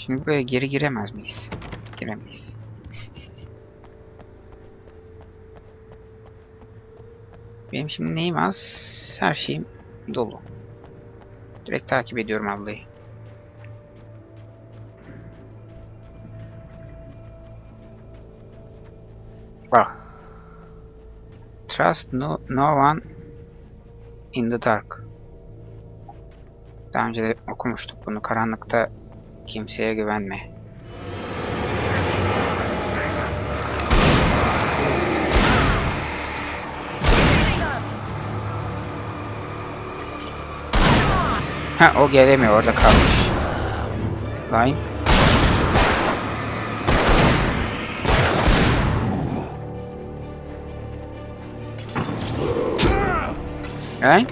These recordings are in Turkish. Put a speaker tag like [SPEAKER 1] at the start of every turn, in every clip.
[SPEAKER 1] Şimdi buraya geri giremez miyiz? Giremeyiz. Benim şimdi neyim az? Her şeyim dolu. Direkt takip ediyorum ablayı. Bak. Trust no one in the dark. Daha önce de okumuştuk bunu. Karanlıkta kimseye güvenme. Ha, o gelemiyor, orada kalmış. Line. Line.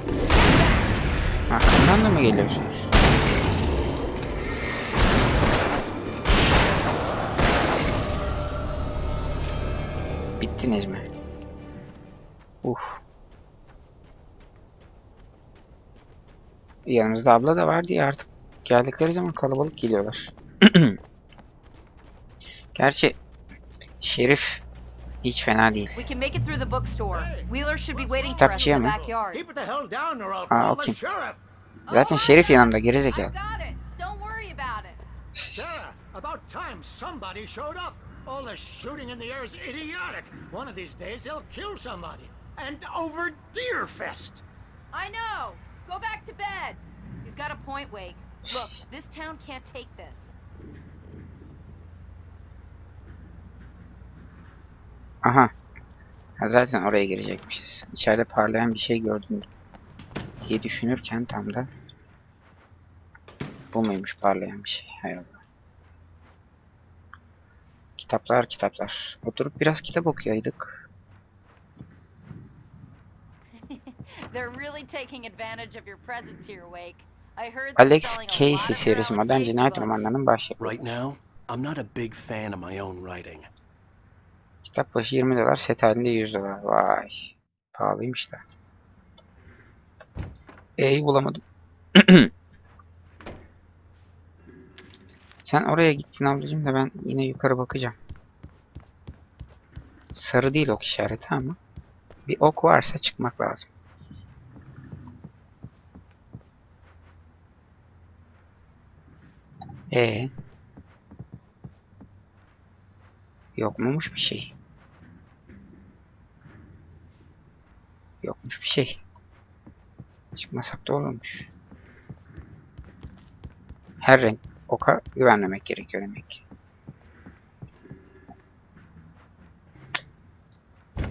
[SPEAKER 1] Arkamdan da mı geliyorsunuz? Bittiniz mi? Yanımızda abla da var diye artık geldikleri zaman kalabalık geliyorlar. Gerçi Şerif hiç fena değil. Kitapçıya mı? Aa, o kim? Zaten Şerif yanımda, gerizekalı.
[SPEAKER 2] All the shooting in the air is idiotic. One of these days they'll kill somebody. And over Deerfest.
[SPEAKER 3] I know. Go back to bed. He's got a point, Wake. Look, this town can't take this.
[SPEAKER 1] Aha. Ha, zaten oraya girecekmişiz. İçeride parlayan bir şey gördüm diye düşünürken tam da bu muymuş parlayan bir şey? Hay Allah. Kitaplar, kitaplar. Oturup biraz kitap okuyaydık. Alex Casey serisi modern cinayet romanlarının başyapıtı. Kitap başı $20, set halinde $100. Vay. Pahalıymış da. Bulamadım. Sen oraya gittin ablacığım da ben yine yukarı bakacağım. Sarı değil ok işareti ama bir ok varsa çıkmak lazım. Yok muymuş bir şey? Yokmuş bir şey. Çıkmasak da olurmuş. Her renk oka güvenmemek gerekiyor demek.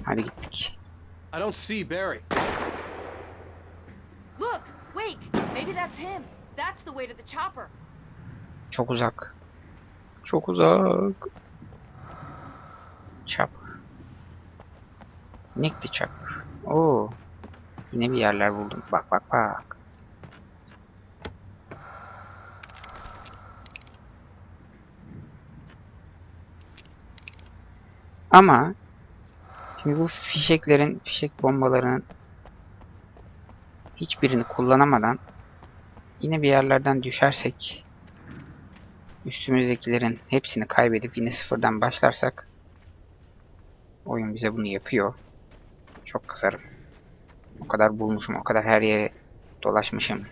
[SPEAKER 1] Hadi gittik.
[SPEAKER 2] I don't see Barry.
[SPEAKER 3] Look, Wake. Maybe that's him. That's the way to the chopper.
[SPEAKER 1] Çok uzak. Çok uzak. Chopper. Nick the Chopper. Oo. Yine bir yerler buldum. Bak bak bak. Ama şimdi bu fişek bombalarının hiçbirini kullanamadan yine bir yerlerden düşersek, üstümüzdekilerin hepsini kaybedip yine sıfırdan başlarsak, oyun bize bunu yapıyor. Çok kızarım. O kadar bulmuşum, o kadar her yere dolaşmışım.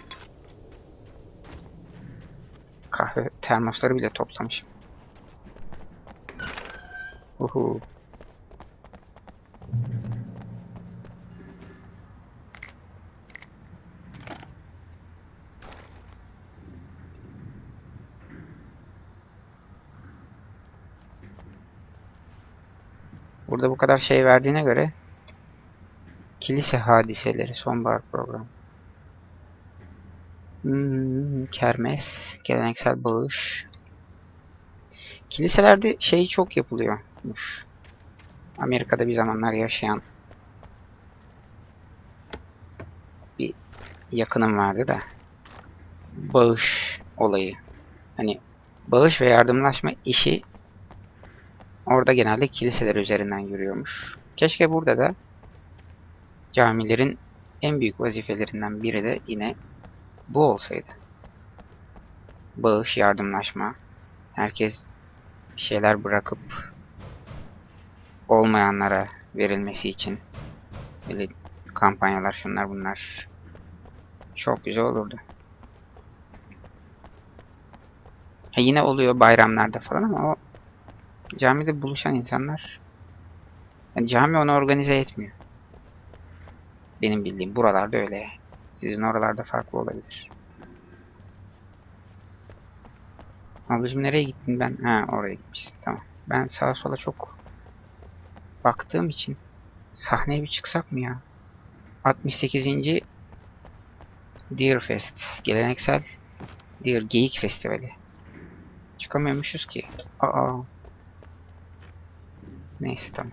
[SPEAKER 1] Kahve termosları bile toplamışım. Uhu. Burada bu kadar şey verdiğine göre kilise hadiseleri sonbahar programı. Kermes, geleneksel bağış. Kiliselerde şey çok yapılıyormuş. Amerika'da bir zamanlar yaşayan bir yakınım vardı da bağış olayı. Hani bağış ve yardımlaşma işi orada genelde kiliseler üzerinden yürüyormuş. Keşke burada da camilerin en büyük vazifelerinden biri de yine bu olsaydı. Bağış, yardımlaşma. Herkes bir şeyler bırakıp olmayanlara verilmesi için böyle kampanyalar, şunlar bunlar çok güzel olurdu. Ha, yine oluyor bayramlarda falan ama o camide buluşan insanlar, yani cami onu organize etmiyor. Benim bildiğim buralarda öyle. Sizin oralarda farklı olabilir. Ablacığım nereye gittin ben? Ha, oraya gitmişsin. Tamam. Ben sağa sola çok baktığım için sahneye bir çıksak mı ya? 68. Deer Fest. Geleneksel Deer Geyik Festivali. Çıkamıyormuşuz ki. Aa. Neyse tamam.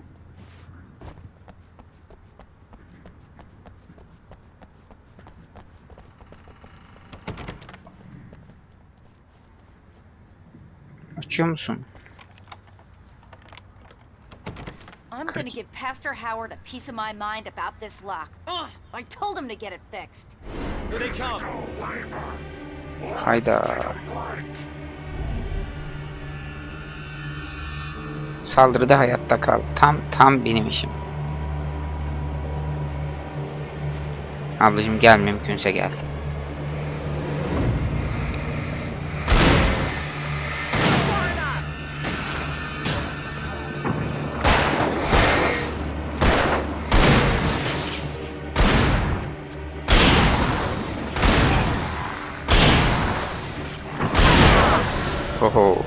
[SPEAKER 1] Açıyor musun?
[SPEAKER 3] I'm gonna give Pastor Howard a piece of my mind about this lock. Ugh, I told him to get it fixed.
[SPEAKER 2] Here they come.
[SPEAKER 1] Hayda. Saldırıda hayatta kal. Tam benim işim. Ablacığım gel, mümkünse gel. Oho.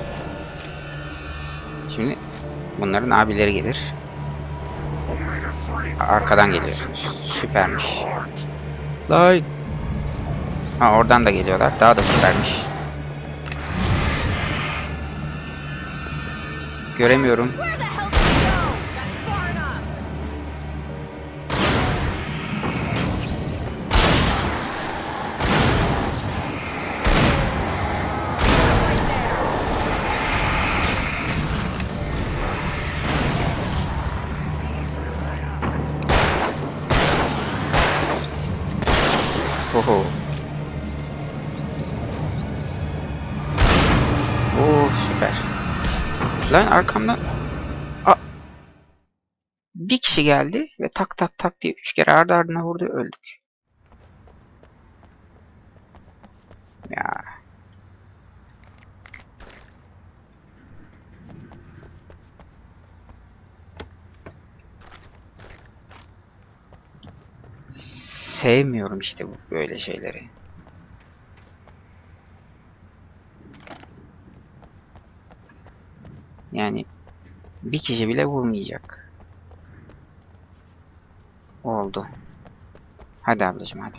[SPEAKER 1] Şimdi bunların abileri gelir. Arkadan geliyor. Süpermiş. Lay. Ha, oradan da geliyorlar. Daha da süpermiş. Göremiyorum.
[SPEAKER 3] Where the hell did he go? That's far enough.
[SPEAKER 1] Oho. Oo, süper. Lan arkamdan. Aa. Bir kişi geldi ve tak tak tak diye 3 kere ardı ardına vurdu, öldük. Ya. Sevmiyorum işte bu böyle şeyleri. Yani bir kişi bile vurmayacak. Oldu. Hadi ablacığım, hadi.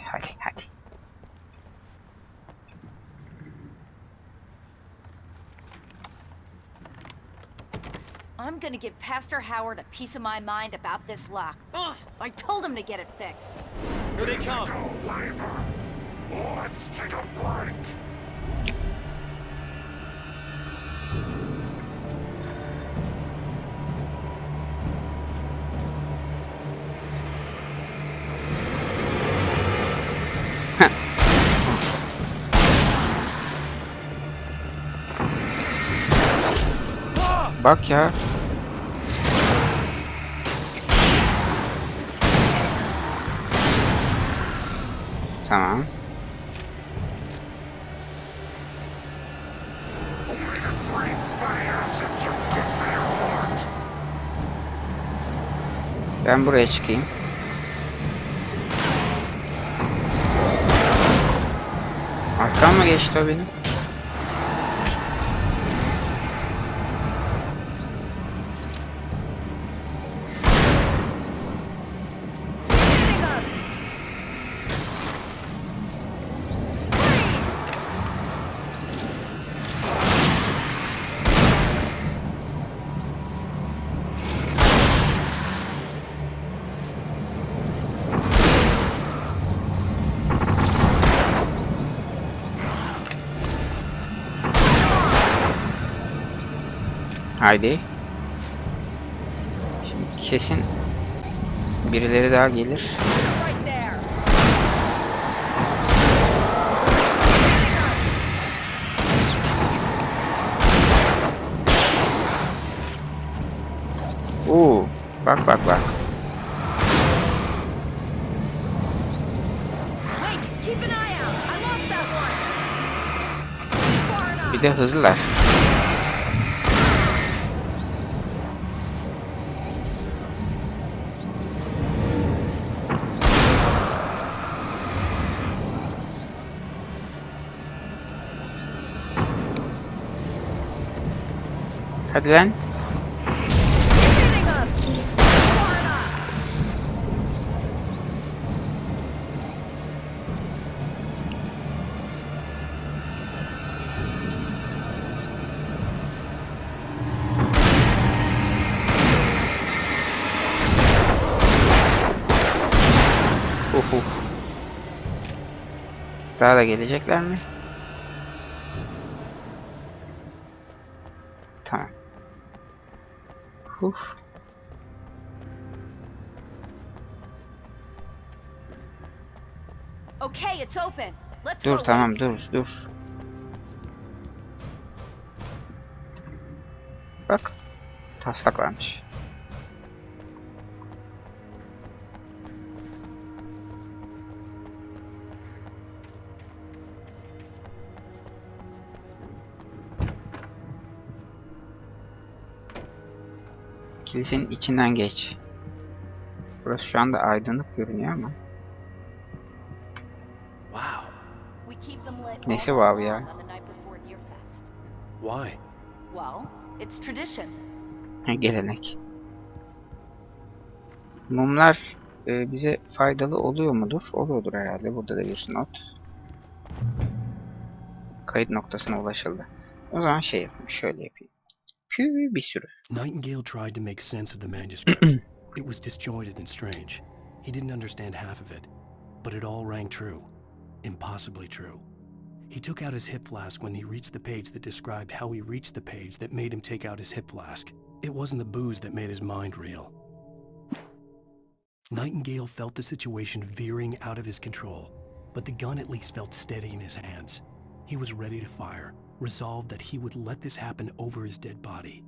[SPEAKER 3] I'm gonna give Pastor Howard a piece of my mind about this lock. Ugh, I told him to get it fixed.
[SPEAKER 2] Here they come.
[SPEAKER 4] Let's take a break.
[SPEAKER 1] Bak ya. Tamam. Ben buraya çıkayım. Arkam mı geçti o benim? Haydi. Şimdi kesin birileri daha gelir.
[SPEAKER 3] Right there.
[SPEAKER 1] Oo, bak bak bak.
[SPEAKER 3] Wait, keep an eye out. I lost that one. Far enough.
[SPEAKER 1] Bir de hızlılar. Hadi lan.
[SPEAKER 3] Hitting them. Far enough.
[SPEAKER 1] Uf. Daha da gelecekler mi? Tamam. Uf.
[SPEAKER 3] Okay, it's open. Let's
[SPEAKER 1] Dur
[SPEAKER 3] go.
[SPEAKER 1] tamam dur. Bak. Taslak varmış. Kilisenin içinden geç. Burası şu anda aydınlık görünüyor ama.
[SPEAKER 4] Wow.
[SPEAKER 3] We keep them lit
[SPEAKER 1] Nesi
[SPEAKER 3] all
[SPEAKER 1] wow
[SPEAKER 3] night
[SPEAKER 1] ya?
[SPEAKER 3] long on the night before Deer Fest.
[SPEAKER 4] Why?
[SPEAKER 3] Well, it's tradition.
[SPEAKER 1] Gelenek. Mumlar bize faydalı oluyor mudur? Oluyordur herhalde. Burada da bir not. Kayıt noktasına ulaşıldı. O zaman şey yapayım. Şöyle yapayım. Bir sürü.
[SPEAKER 4] Nightingale tried to make sense of the manuscript. It was disjointed and strange. He didn't understand half of it, but it all rang true. Impossibly true. He took out his hip flask when he reached the page that described how he reached the page that made him take out his hip flask. It wasn't the booze that made his mind reel. Nightingale felt the situation veering out of his control, but the gun at least felt steady in his hands. He was ready to fire, resolved that he would let this happen over his dead body.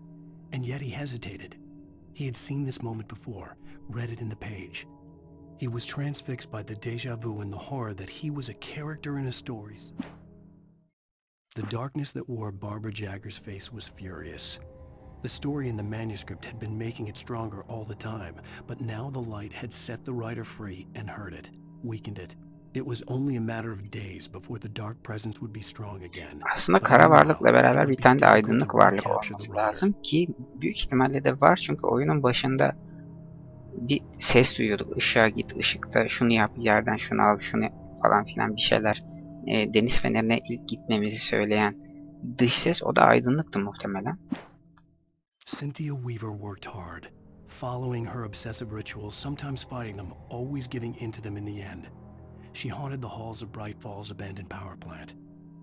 [SPEAKER 4] And yet he hesitated. He had seen this moment before, read it in the page. He was transfixed by the déjà vu and the horror that he was a character in a story. The darkness that wore Barbara Jagger's face was furious. The story in the manuscript had been making it stronger all the time, but now the light had set the writer free and hurt it, weakened it. It was only a matter of days before the dark presence would be strong again.
[SPEAKER 1] Aslında kara varlıkla beraber bir tane de aydınlık varlık olması lazım ki büyük ihtimalle de var, çünkü oyunun başında bir ses duyuyorduk. Işığa git, ışıkta şunu yap, yerden şunu al, şunu falan filan bir şeyler. Deniz fenerine ilk gitmemizi söyleyen dış ses, o da aydınlıktı muhtemelen.
[SPEAKER 4] Cynthia Weaver worked hard, following her obsessive rituals, sometimes fighting them, always giving in to them in the end. She haunted the halls of Bright Falls abandoned power plant.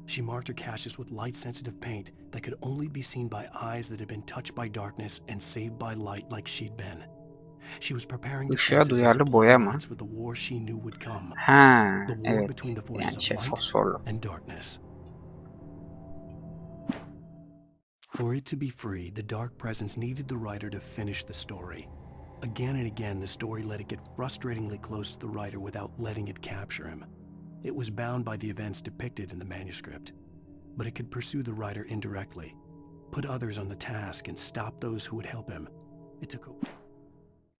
[SPEAKER 4] She marked her caches with light-sensitive paint that could only be seen by eyes that had been touched by darkness and saved by light like she'd been. She was preparing
[SPEAKER 1] Işığa
[SPEAKER 4] defenses
[SPEAKER 1] duyarlı boya mı?
[SPEAKER 4] for the war she knew would come.
[SPEAKER 1] Ha,
[SPEAKER 4] The war
[SPEAKER 1] evet.
[SPEAKER 4] between the forces
[SPEAKER 1] Yani
[SPEAKER 4] of light
[SPEAKER 1] fosforlu.
[SPEAKER 4] and darkness. For it to be free, the dark presence needed the writer to finish the story. Again and again, the story let it get frustratingly close to the writer without letting it capture him. It was bound by the events depicted in the manuscript, but it could pursue the writer indirectly, put others on the task, and stop those who would help him. It took a...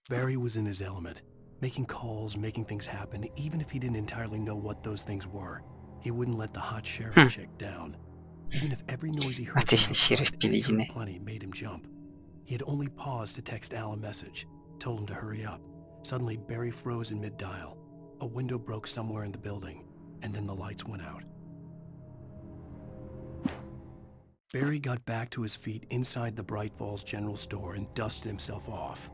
[SPEAKER 4] Barry was in his element, making calls, making things happen, even if he didn't entirely know what those things were. He wouldn't let the hot sheriff chick down. Even if every noise he heard
[SPEAKER 1] Ateşli
[SPEAKER 4] from
[SPEAKER 1] şerif
[SPEAKER 4] outside, and he
[SPEAKER 1] bilicini.
[SPEAKER 4] heard plenty, made him jump. He had only paused to text Al a message, told him to hurry up. Suddenly, Barry froze in mid-dial. A window broke somewhere in the building, and then the lights went out. Barry got back to his feet inside the Bright Falls General Store and dusted himself off.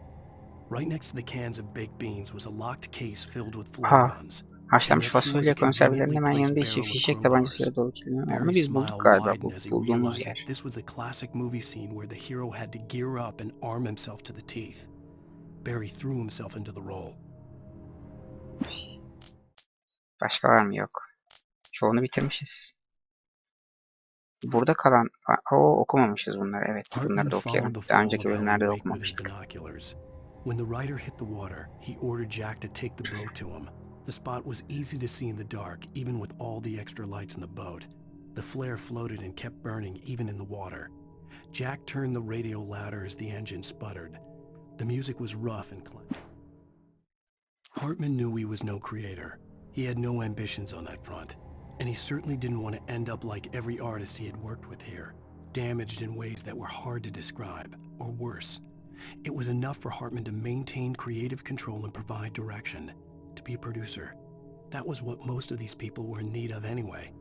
[SPEAKER 4] Right next to the cans of baked beans was a locked case filled with flare guns.
[SPEAKER 1] Haşlanmış fasulye konservelerinin hemen yanında içi fişek tabancasıyla dolu kilimi. Onu biz bulduk galiba, bu bulduğumuz yer.
[SPEAKER 4] This was the classic movie scene where the hero had to gear up and arm himself to the teeth. Barry threw himself into the role.
[SPEAKER 1] Başka var mı? Yok. Çoğunu bitirmişiz. Burada kalan... okumamışız bunları. Evet, bunları
[SPEAKER 4] Hartman
[SPEAKER 1] da
[SPEAKER 4] followed
[SPEAKER 1] okuyalım.
[SPEAKER 4] the
[SPEAKER 1] Daha
[SPEAKER 4] fall
[SPEAKER 1] önceki
[SPEAKER 4] of Alan
[SPEAKER 1] bölümlerde de
[SPEAKER 4] Wake with his
[SPEAKER 1] okumamıştık.
[SPEAKER 4] binoculars. When the rider hit the water, he ordered Jack to take the boat to him. The spot was easy to see in the dark, even with all the extra lights in the boat. The flare floated and kept burning even in the water. Jack turned the radio louder as the engine sputtered. The music was rough and clean. Hartman knew he was no creator. He had no ambitions on that front, and he certainly didn't want to end up like every artist he had worked with here, damaged in ways that were hard to describe, or worse. It was enough for Hartman to maintain creative control and provide direction, to be a producer. That was what most of these people were in need of anyway.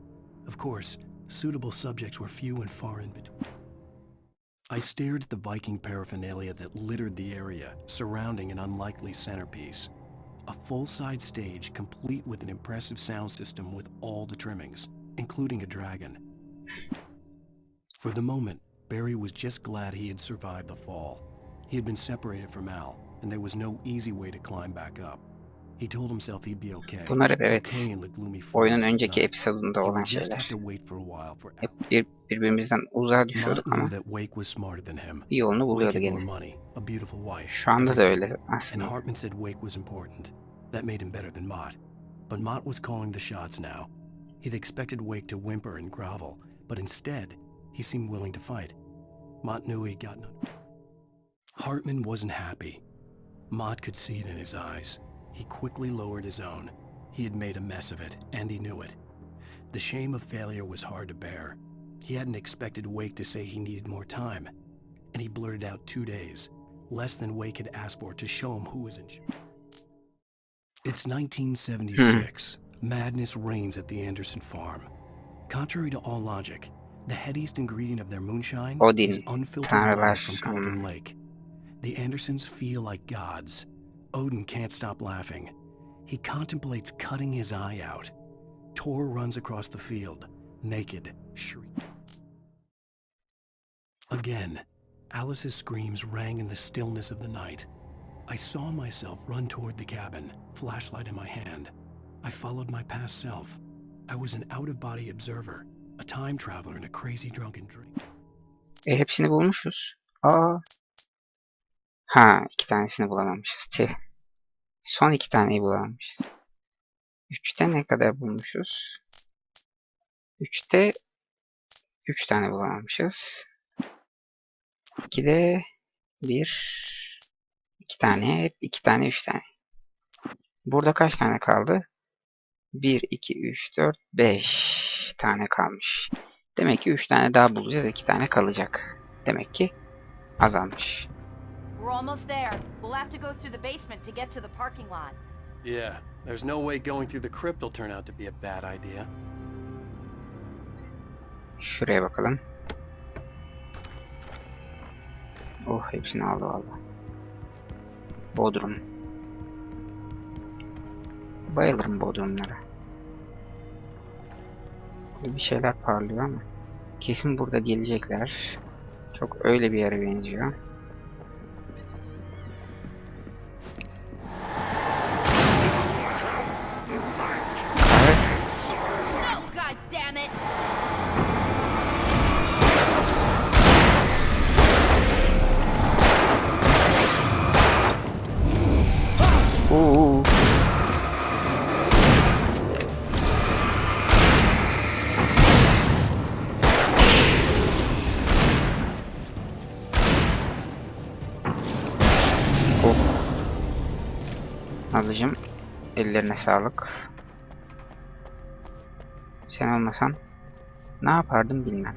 [SPEAKER 4] Of course, suitable subjects were few and far in between. I stared at the Viking paraphernalia that littered the area, surrounding an unlikely centerpiece. A full-size stage complete with an impressive sound system with all the trimmings, including a dragon. For the moment, Barry was just glad he had survived the fall. He had been separated from Al, and there was no easy way to climb back up. He told himself he'd be okay.
[SPEAKER 1] Bunlar hep evet.
[SPEAKER 4] Okay in the gloomy
[SPEAKER 1] Oyunun
[SPEAKER 4] forest at
[SPEAKER 1] önceki
[SPEAKER 4] night.
[SPEAKER 1] episodunda
[SPEAKER 4] He
[SPEAKER 1] olan
[SPEAKER 4] would just have
[SPEAKER 1] şeyler.
[SPEAKER 4] to wait for a while for Al.
[SPEAKER 1] Hep birbirimizden uzağa
[SPEAKER 4] Mott
[SPEAKER 1] düşüyorduk
[SPEAKER 4] knew
[SPEAKER 1] ama
[SPEAKER 4] that Wake was smarter than him.
[SPEAKER 1] bir yolunu
[SPEAKER 4] Wake
[SPEAKER 1] buluyordu
[SPEAKER 4] had more
[SPEAKER 1] gene.
[SPEAKER 4] money, a beautiful wife,
[SPEAKER 1] Şu anda da
[SPEAKER 4] everything.
[SPEAKER 1] öyle
[SPEAKER 4] And
[SPEAKER 1] aslında.
[SPEAKER 4] Hartman said Wake was important. That made him better than Mott. But Mott was calling the shots now. He'd expected Wake to whimper and grovel, but instead, he seemed willing to fight. Mott knew he'd gotten under. Hartman wasn't happy. Mott could see it in his eyes. He quickly lowered his own. He had made a mess of it, and he knew it. The shame of failure was hard to bear. He hadn't expected Wake to say he needed more time, and he blurted out 2 days, less than Wake had asked for, to show him who was in charge. It's 1976. Madness reigns at the Anderson farm. Contrary to all logic, the headiest ingredient of their moonshine
[SPEAKER 1] Odin,
[SPEAKER 4] is unfiltered
[SPEAKER 1] tanrılar,
[SPEAKER 4] water from Cauldron Lake. The Andersons feel like gods. Odin can't stop laughing. He contemplates cutting his eye out. Tor runs across the field, naked, shriek. Again, Alice's screams rang in the stillness of the night. I saw myself run toward the cabin, flashlight in my hand. I followed my past self. I was an out-of-body observer, a time traveler in a crazy drunken dream.
[SPEAKER 1] Hepsini bulmuşuz. Aa. Ha, 2 tanesini bulamamışız. Tih. Son 2 taneyi bulamamışız. 3'te ne kadar bulmuşuz? 3'te 3 tane bulamamışız. 2'de 1, 2 tane, hep 2 tane, 3 tane. Burada kaç tane kaldı? 1, 2, 3, 4, 5 tane kalmış. Demek ki 3 tane daha bulacağız, 2 tane kalacak. Demek ki azalmış.
[SPEAKER 3] We're almost there. We'll have to go through the basement to get to the parking lot.
[SPEAKER 4] Yeah, there's no way going through the crypt will turn out to be a bad idea.
[SPEAKER 1] Şuraya bakalım. Oh, hepsini aldı valla. Bodrum. Bayılırım bodrumlara. Burada bir şeyler parlıyor ama kesin burada gelecekler. Çok öyle bir yere benziyor.
[SPEAKER 3] Oh, God damn it!
[SPEAKER 1] Oo. Ablacığım, ellerine sağlık. Sen olmasan ne yapardım bilmem.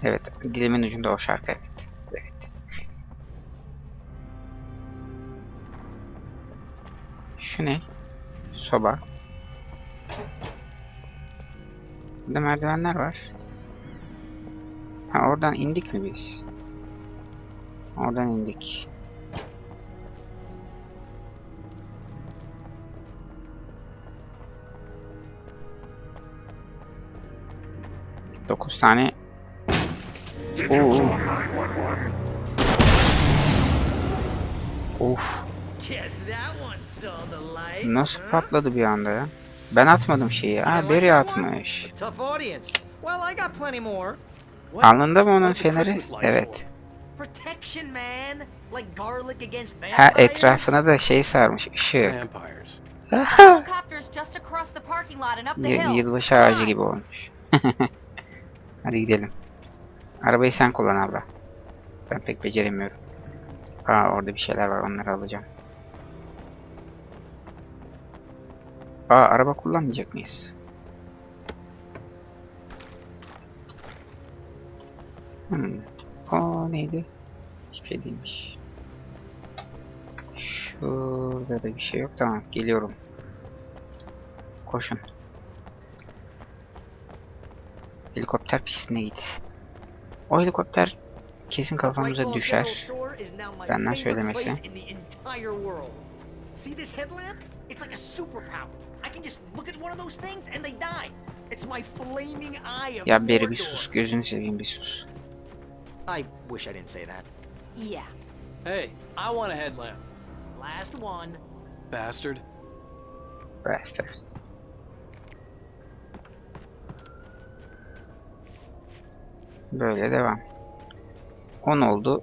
[SPEAKER 1] Evet, dilimin ucunda o şarkı, evet. Evet. Şu ne? Soba. Burada merdivenler var. Ha, oradan indik mi biz? Oradan indik. Dokuz tane. Oo. Of.
[SPEAKER 2] Guess that one saw the light.
[SPEAKER 1] Nasıl patladı bir anda ya? Ben atmadım şeyi.
[SPEAKER 2] You
[SPEAKER 1] Ha,
[SPEAKER 2] didn't like
[SPEAKER 1] Barry
[SPEAKER 2] that one?
[SPEAKER 1] atmış.
[SPEAKER 2] A tough audience. Well, I got plenty more.
[SPEAKER 1] Alnında mı onun
[SPEAKER 4] What are the
[SPEAKER 1] feneri?
[SPEAKER 4] Christmas lights
[SPEAKER 1] Evet.
[SPEAKER 2] Protection, man. Like garlic against
[SPEAKER 1] Ha,
[SPEAKER 2] vampires.
[SPEAKER 1] etrafına da şey sarmış.
[SPEAKER 4] for?
[SPEAKER 1] Işık.
[SPEAKER 4] Vampires.
[SPEAKER 3] The helicopter's just across the parking lot and up the hill.
[SPEAKER 1] Yılbaşı
[SPEAKER 3] Come
[SPEAKER 1] ağacı
[SPEAKER 3] on.
[SPEAKER 1] gibi olmuş. Hadi gidelim. Arabayı sen kullan abla. Ben pek beceremiyorum. Aa, orada bir şeyler var, onları alacağım. Aa, araba kullanmayacak mıyız? O neydi? Hiçbir şey değilmiş. Şurada da bir şey yok. Tamam, geliyorum. Koşun. Helikopter pistine git. O helikopter kesin kafamıza düşer. Benden söylemesi.
[SPEAKER 2] See this headlamp? It's like a superpower. I can just look at one of those things and they die. It's my flaming eye of
[SPEAKER 1] Ya beri bir
[SPEAKER 2] Mordor.
[SPEAKER 1] sus. Gözünü seveyim, bir sus.
[SPEAKER 2] I wish I didn't say that.
[SPEAKER 3] Yeah.
[SPEAKER 4] Hey, I want a headlamp.
[SPEAKER 2] Last one.
[SPEAKER 4] Bastard.
[SPEAKER 1] Bastard. Böyle devam. 10 oldu.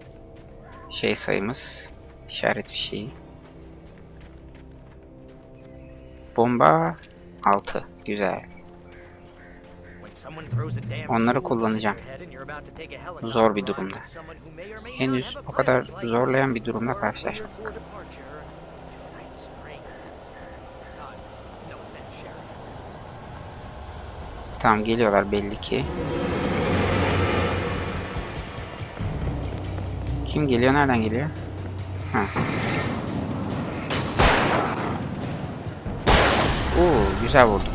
[SPEAKER 1] Şey sayımız. İşaret fişeği. Bomba 6. Güzel. Onları kullanacağım. Zor bir durumda. Henüz o kadar zorlayan bir durumla karşılaşmadık. Tamam, geliyorlar belli ki. Kim geliyor? Nereden geliyor? Ha. Oo, güzel vurdum.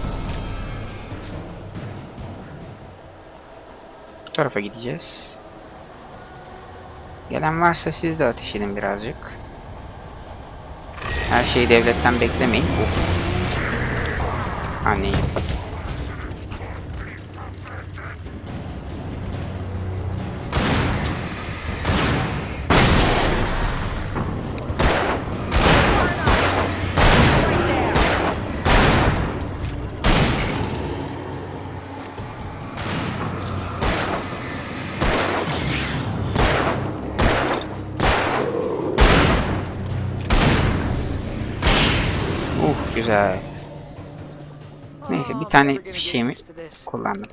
[SPEAKER 1] Bu tarafa gideceğiz. Gelen varsa siz de ateş edin birazcık. Her şeyi devletten beklemeyin. Of. Anneyi. Güzel. Neyse, bir tane fişeğimi kullandım.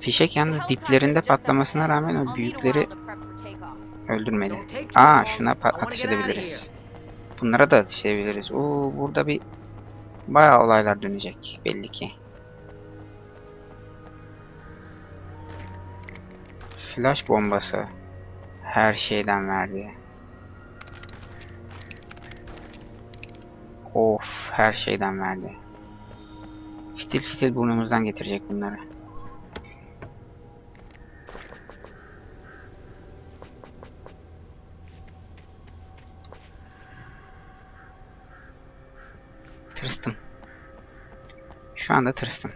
[SPEAKER 1] Fişek yalnız diplerinde patlamasına rağmen o büyükleri öldürmedi. Aa, şuna ateş edebiliriz. Bunlara da ateş edebiliriz. Oo, burada bir bayağı olaylar dönecek belli ki. Flash bombası her şeyden verdi. Of, her şeyden verdi. Fitil fitil burnumuzdan getirecek bunları. Tırstım. Şu anda tırstım.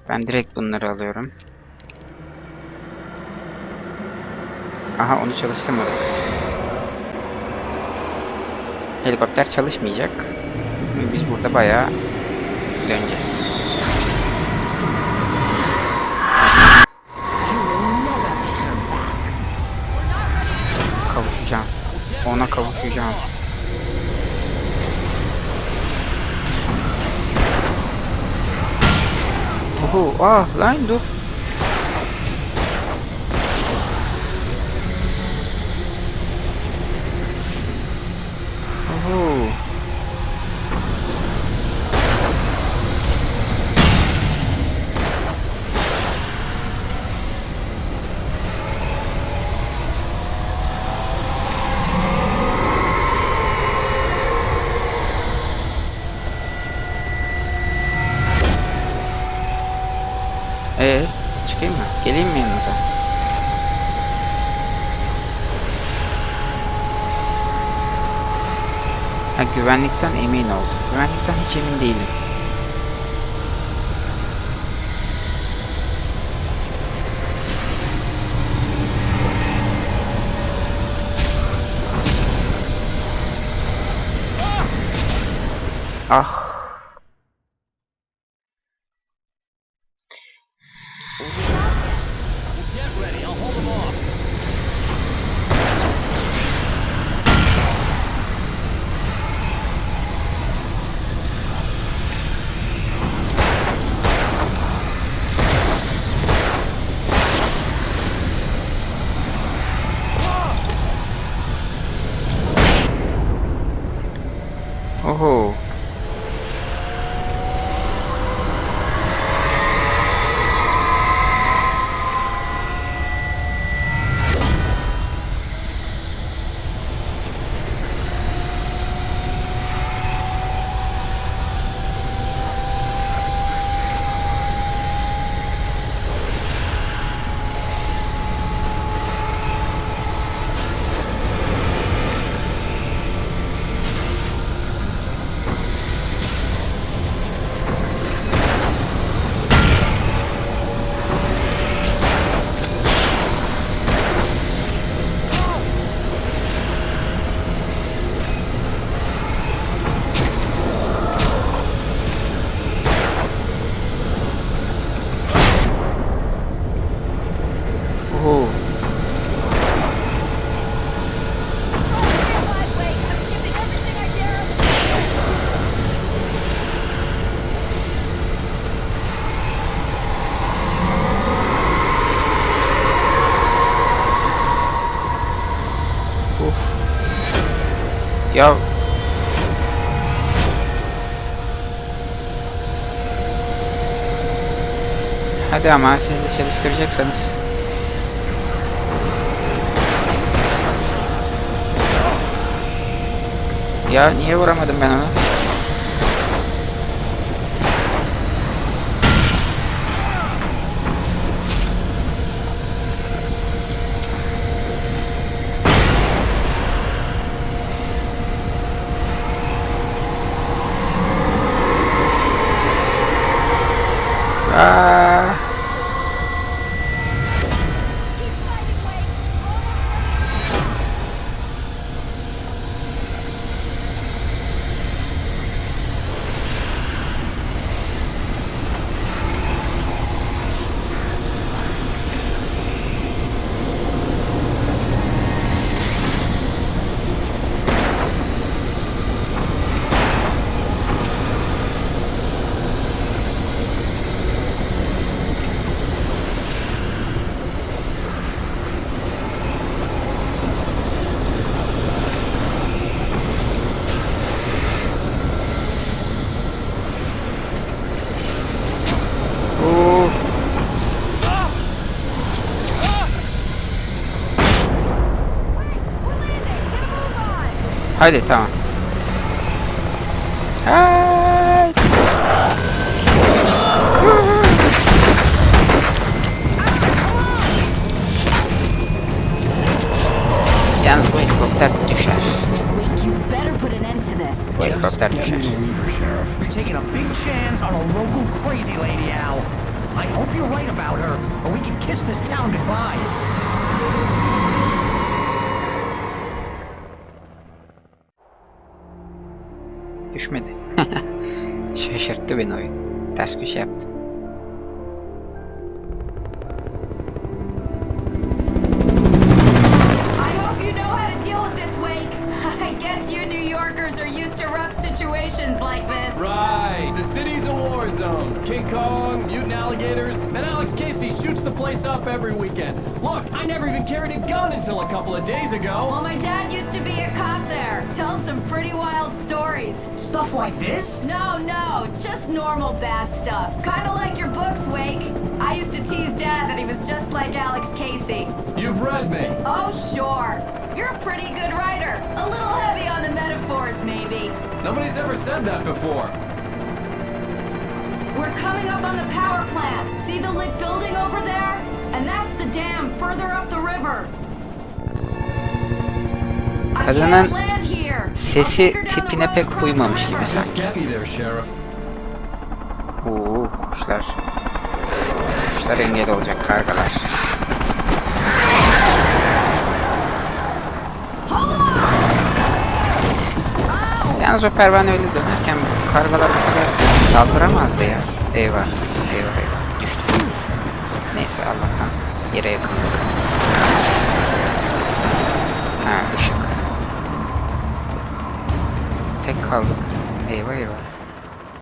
[SPEAKER 1] Ben direkt bunları alıyorum. Aha, onu çalıştırmadık. Helikopter çalışmayacak. Biz burada bayağı döneceğiz. Kavuşacağım. Ona kavuşacağım. Oho, lan dur. Oho. Çıkayım mı? Geleyim mi yanınıza? Ha, güvenlikten emin ol. Güvenlikten hiç emin değilim. Ah. Oho. Ya hadi ama siz de çalıştıracaksanız. Ya niye vuramadım ben onu? Aa. Hadi tamam. Hay. Yalnız bu helikopter düşer. Bu helikopter düşer.
[SPEAKER 5] You're taking a big chance on a local crazy lady, Al. I hope you're right about her, or we can kiss this town goodbye.
[SPEAKER 1] Düşmedi. Şaşırttı beni oyun. Ters köşe yaptı.
[SPEAKER 3] I hope you know how to deal with this, Wake. I guess you New Yorkers are used to rough situations like this.
[SPEAKER 6] Right, the city's a war zone. King Kong, mutant alligators, and Alex Casey shoots the place up every weekend. Look, I never even carried a gun until a couple of days ago.
[SPEAKER 3] Well, my dad used to be a cop there. Tells some pretty wild stories.
[SPEAKER 5] Stuff like this?
[SPEAKER 3] No, just normal bad stuff. Kinda like your books, Wake. I used to tease Dad that he was just like Alex Casey.
[SPEAKER 6] You've read me.
[SPEAKER 3] Oh, sure. You're a pretty good writer. A little heavy on the metaphors, maybe.
[SPEAKER 6] Nobody's ever said that before.
[SPEAKER 3] We're coming up on the power plant. See the lit building over there? And that's the dam further up the river. I can't land here.
[SPEAKER 1] Sesi tipine pek uymamış gibi sanki.
[SPEAKER 6] Just get me there, Sheriff.
[SPEAKER 1] Oo, kuşlar. Kuşlar engel olacak, kargalar. Yalnız o pervane öyle dönerken kargalar bu kadar saldıramazdı ya. Eyvah, eyvah, eyvah. Düştü. Neyse Allah'tan yere yakındı.